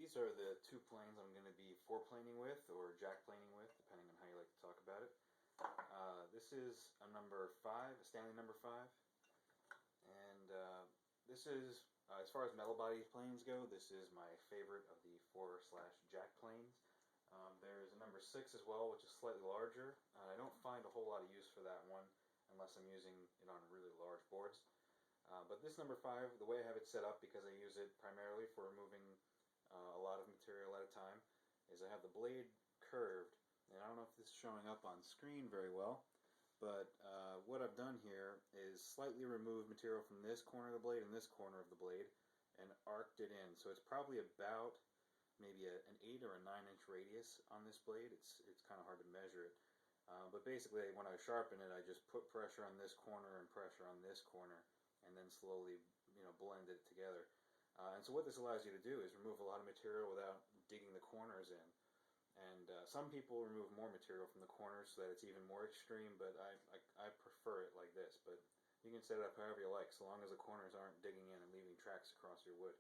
These are the two planes I'm going to be foreplaning with, or jack planing with, depending on how you like to talk about it. This is a number 5, a Stanley number 5, and this is, as far as metal body planes go, this is my favorite of the Fore/jack planes. There's a number 6 as well, which is slightly larger. I don't find a whole lot of use for that one unless I'm using it on really large boards. But this number 5, the way I have it set up, because I use it primarily for removing a lot of material at a time, is I have the blade curved, and I don't know if this is showing up on screen very well, but what I've done here is slightly remove material from this corner of the blade and this corner of the blade and arced it in. So it's probably about maybe an 8 or a 9 inch radius on this blade. It's kind of hard to measure it. But basically when I sharpen it, I just put pressure on this corner and pressure on this corner and then slowly blend it together. And so what this allows you to do is remove a lot of material without digging the corners in. And some people remove more material from the corners so that it's even more extreme, but I prefer it like this. But you can set it up however you like, so long as the corners aren't digging in and leaving tracks across your wood.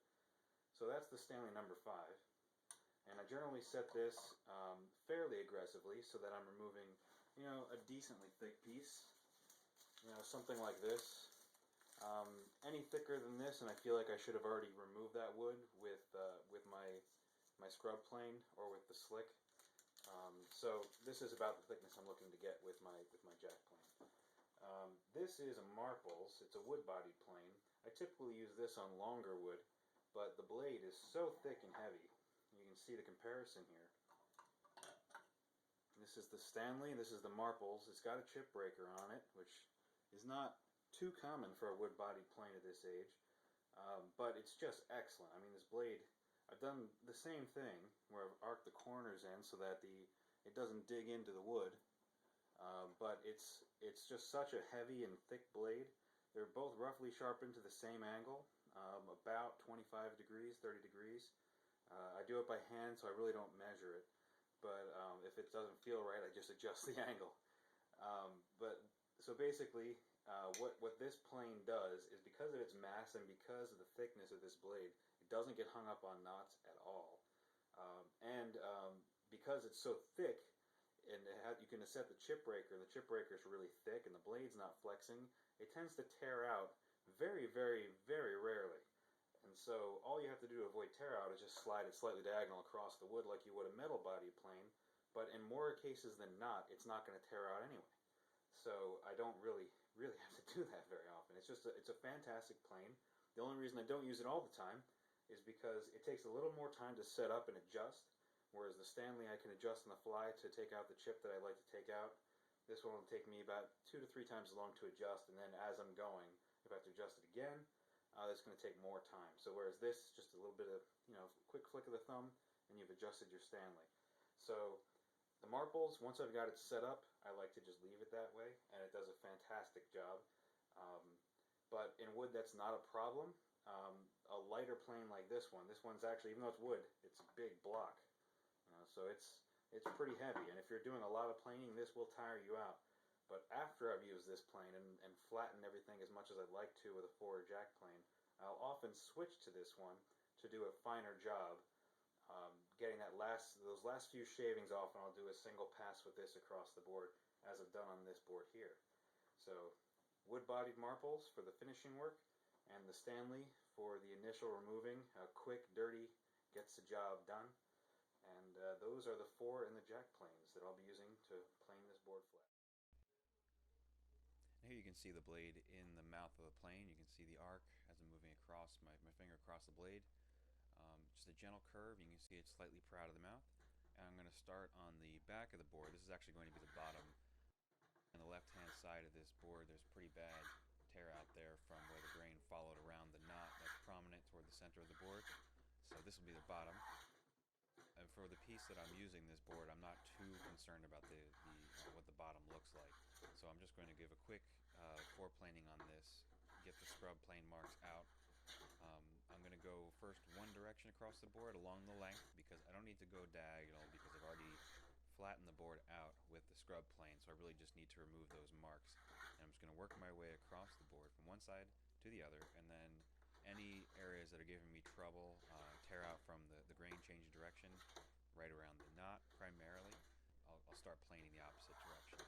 So that's the Stanley number 5. And I generally set this fairly aggressively so that I'm removing, a decently thick piece. Something like this. Any thicker than this, and I feel like I should have already removed that wood with my scrub plane or with the slick. So this is about the thickness I'm looking to get with my jack plane. This is a Marples. It's a wood-bodied plane. I typically use this on longer wood, but the blade is so thick and heavy. You can see the comparison here. This is the Stanley. This is the Marples. It's got a chip breaker on it, which is not too common for a wood-bodied plane at this age, but it's just excellent. I mean, this blade, I've done the same thing where I've arced the corners in so that it doesn't dig into the wood, but it's just such a heavy and thick blade. They're both roughly sharpened to the same angle, about 25 degrees, 30 degrees. I do it by hand, so I really don't measure it, but if it doesn't feel right, I just adjust the angle. So basically, what this plane does is, because of its mass and because of the thickness of this blade, it doesn't get hung up on knots at all. And because it's so thick, and you can set the chip breaker, and the chip breaker is really thick, and the blade's not flexing, it tends to tear out very, very, very rarely. And so all you have to do to avoid tear out is just slide it slightly diagonal across the wood like you would a metal body plane, but in more cases than not, it's not going to tear out anyway. So I don't really have to do that very often. It's a fantastic plane. The only reason I don't use it all the time is because it takes a little more time to set up and adjust, whereas the Stanley I can adjust on the fly to take out the chip that I'd like to take out. This one will take me about 2 to 3 times as long to adjust, and then as I'm going, if I have to adjust it again, that's going to take more time. So whereas this, just a little bit of, quick flick of the thumb, and you've adjusted your Stanley. So the Marples, once I've got it set up, I like to just leave it that way, and it does a fantastic job. But in wood, that's not a problem. A lighter plane like this one's actually, even though it's wood, it's a big block. So it's pretty heavy, and if you're doing a lot of planing, this will tire you out. But after I've used this plane and flattened everything as much as I'd like to with a Fore jack plane, I'll often switch to this one to do a finer job, getting those last few shavings off, and I'll do a single pass with this across the board, as I've done on this board here. So wood-bodied Marples for the finishing work, and the Stanley for the initial removing. Quick, dirty, gets the job done. And those are the Fore and the jack planes that I'll be using to plane this board flat. Here you can see the blade in the mouth of the plane. You can see the arc as I'm moving across my finger across the blade. Just a gentle curve. You can see it's slightly proud of the mouth. And I'm going to start on the back of the board. This is actually going to be the bottom. On the left-hand side of this board, there's pretty bad tear out there from where the grain followed around the knot that's prominent toward the center of the board. So this will be the bottom. And for the piece that I'm using this board, I'm not too concerned about what the bottom looks like. So I'm just going to give a quick foreplaning on this, get the scrub plane marks out. I'm going to go first one direction across the board along the length, because I don't need to go diagonal, because I've already flattened the board out with the scrub plane, so I really just need to remove those marks. And I'm just going to work my way across the board from one side to the other, and then any areas that are giving me trouble, tear out from the grain changing direction, right around the knot primarily, I'll start planing the opposite direction.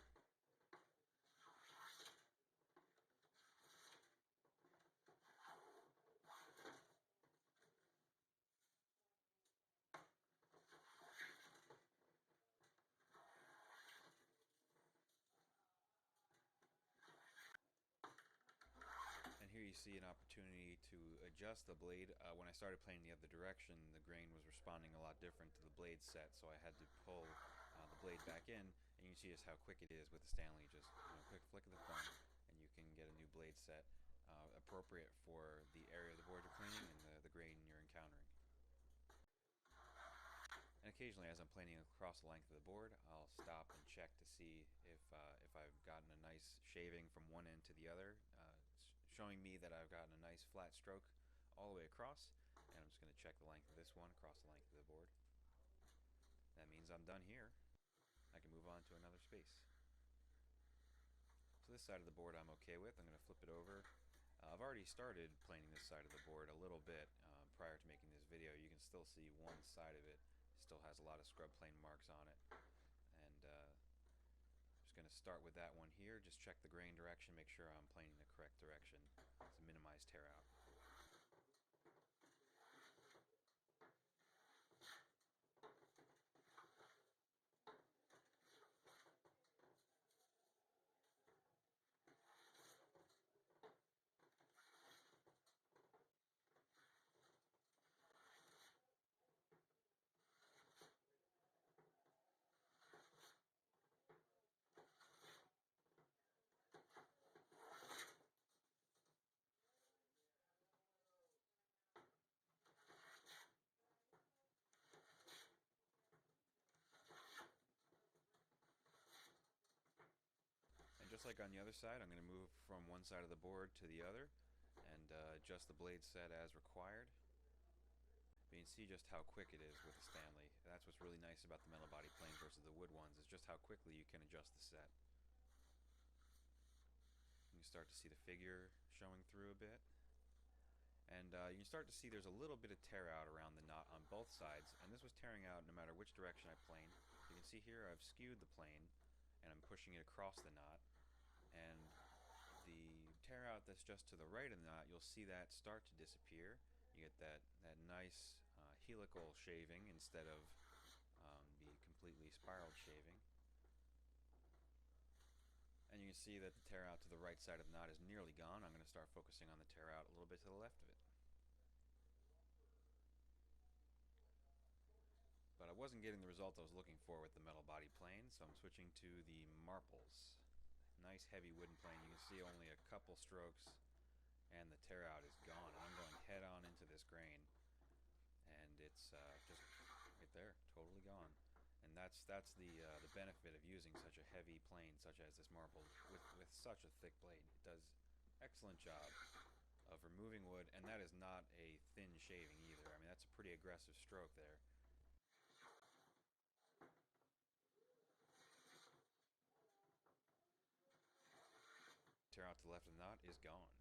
And here you see an opportunity to adjust the blade. When I started planing the other direction, the grain was responding a lot different to the blade set, so I had to pull the blade back in, and you can see just how quick it is with the Stanley. Just quick flick of the thumb, and you can get a new blade set appropriate for the area of the board you're planing and the grain you're encountering. And occasionally, as I'm planing across the length of the board, I'll stop and check to see if I've gotten a nice shaving from one end to the other, showing me that I've gotten a nice flat stroke all the way across. And I'm just going to check the length of this one across the length of the board. That means I'm done here. I can move on to another space. So this side of the board I'm okay with. I'm going to flip it over. I've already started planing this side of the board a little bit prior to making this video. You can still see one side of it still has a lot of scrub plane marks on it. And just going to start with that one here. Just check the grain direction, make sure I'm planing the correct direction to minimize tear out. And just like on the other side, I'm going to move from one side of the board to the other and adjust the blade set as required. But you can see just how quick it is with the Stanley. That's what's really nice about the metal body plane versus the wood ones, is just how quickly you can adjust the set. You can start to see the figure showing through a bit. And you can start to see there's a little bit of tear out around the knot on both sides, and this was tearing out no matter which direction I planed. You can see here I've skewed the plane and I'm pushing it across the knot, and the tear out that's just to the right of the knot, you'll see that start to disappear. You get that nice helical shaving instead of the completely spiraled shaving. And you can see that the tear out to the right side of the knot is nearly gone. I'm going to start focusing on the tear out a little bit to the left of it. But I wasn't getting the result I was looking for with the metal body plane, so I'm switching to the Marples. Nice heavy wooden plane. You can see only a couple strokes and the tear out is gone. And I'm going head on into this grain, and it's just right there, totally gone. And that's the benefit of using such a heavy plane such as this Marple with such a thick blade. It does an excellent job of removing wood, and that is not a thin shaving either. I mean, that's a pretty aggressive stroke there. Tear out to the left of the knot is gone.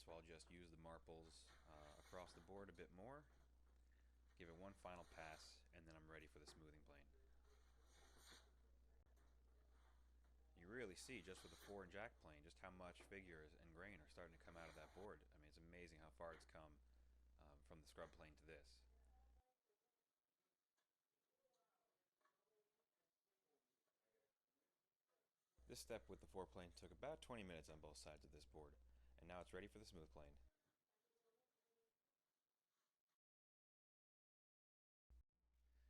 So I'll just use the Marples across the board a bit more, give it one final pass, and then I'm ready for the smoothing plane. You really see just with the Fore and jack plane just how much figures and grain are starting to come out of that board. I mean, it's amazing how far it's come from the scrub plane to this. This step with the Fore plane took about 20 minutes on both sides of this board, and now it's ready for the smooth plane.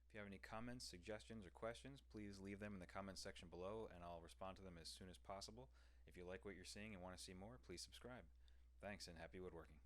If you have any comments, suggestions, or questions, please leave them in the comments section below and I'll respond to them as soon as possible. If you like what you're seeing and want to see more, please subscribe. Thanks and happy woodworking.